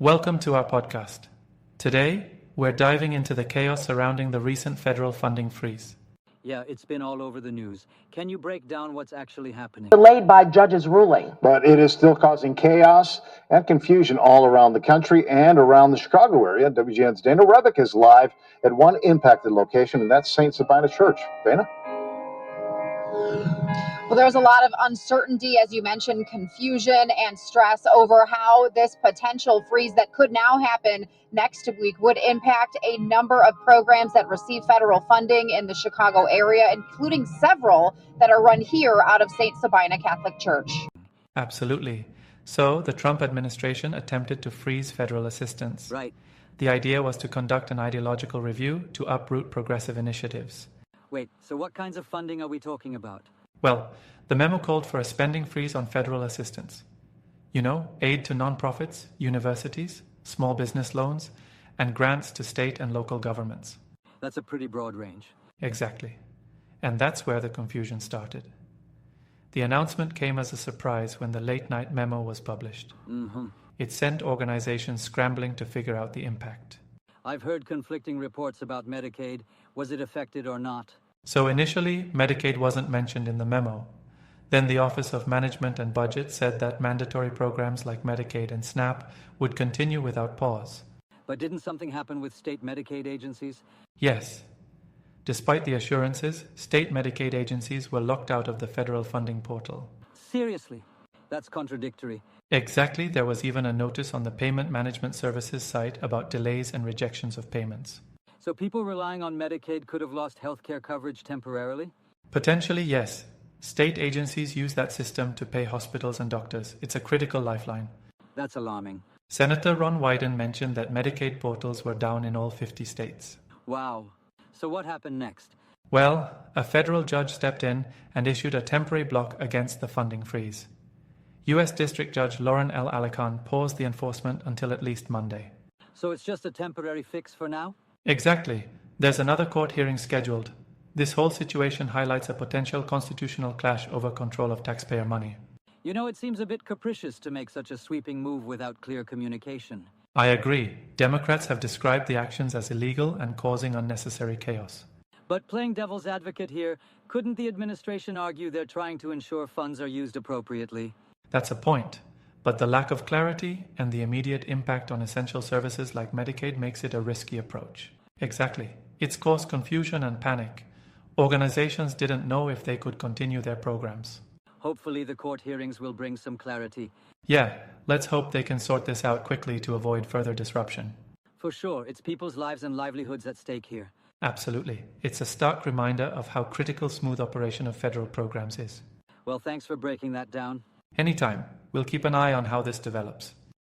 Welcome to our podcast. Today, we're diving into the chaos surrounding the recent federal funding freeze. Yeah, it's been all over the news. Can you break down what's actually happening? Delayed by judge's ruling. But it is still causing chaos and confusion all around the country and around the Chicago area. WGN's Dana Rebick is live at one impacted location, and that's St. Sabina Church. Dana? Well, there's a lot of uncertainty, as you mentioned, confusion and stress over how this potential freeze that could now happen next week would impact a number of programs that receive federal funding in the Chicago area, including several that are run here out of St. Sabina Catholic Church. Absolutely. So, the Trump administration attempted to freeze federal assistance. Right. The idea was to conduct an ideological review to uproot progressive initiatives. Wait, so what kinds of funding are we talking about? Well, the memo called for a spending freeze on federal assistance. You know, aid to nonprofits, universities, small business loans, and grants to state and local governments. That's a pretty broad range. Exactly. And that's where the confusion started. The announcement came as a surprise when the late-night memo was published. It sent organizations scrambling to figure out the impact. I've heard conflicting reports about Medicaid. Was it affected or not? So initially, Medicaid wasn't mentioned in the memo. Then the Office of Management and Budget said that mandatory programs like Medicaid and SNAP would continue without pause. But didn't something happen with state Medicaid agencies? Yes. Despite the assurances, state Medicaid agencies were locked out of the federal funding portal. Seriously? That's contradictory. Exactly, there was even a notice on the Payment Management Services site about delays and rejections of payments. So people relying on Medicaid could have lost health care coverage temporarily? Potentially, yes. State agencies use that system to pay hospitals and doctors. It's a critical lifeline. That's alarming. Senator Ron Wyden mentioned that Medicaid portals were down in all 50 states. Wow. So what happened next? Well, a federal judge stepped in and issued a temporary block against the funding freeze. U.S. District Judge Lauren L. Alican paused the enforcement until at least Monday. So it's just a temporary fix for now? Exactly. There's another court hearing scheduled. This whole situation highlights a potential constitutional clash over control of taxpayer money. You know, it seems a bit capricious to make such a sweeping move without clear communication. I agree. Democrats have described the actions as illegal and causing unnecessary chaos. But playing devil's advocate here, couldn't the administration argue they're trying to ensure funds are used appropriately? That's a point. But the lack of clarity and the immediate impact on essential services like Medicaid makes it a risky approach. Exactly. It's caused confusion and panic. Organizations didn't know if they could continue their programs. Hopefully the court hearings will bring some clarity. Yeah, let's hope they can sort this out quickly to avoid further disruption. For sure, it's people's lives and livelihoods at stake here. Absolutely. It's a stark reminder of how critical smooth operation of federal programs is. Well, thanks for breaking that down. Anytime. We'll keep an eye on how this develops.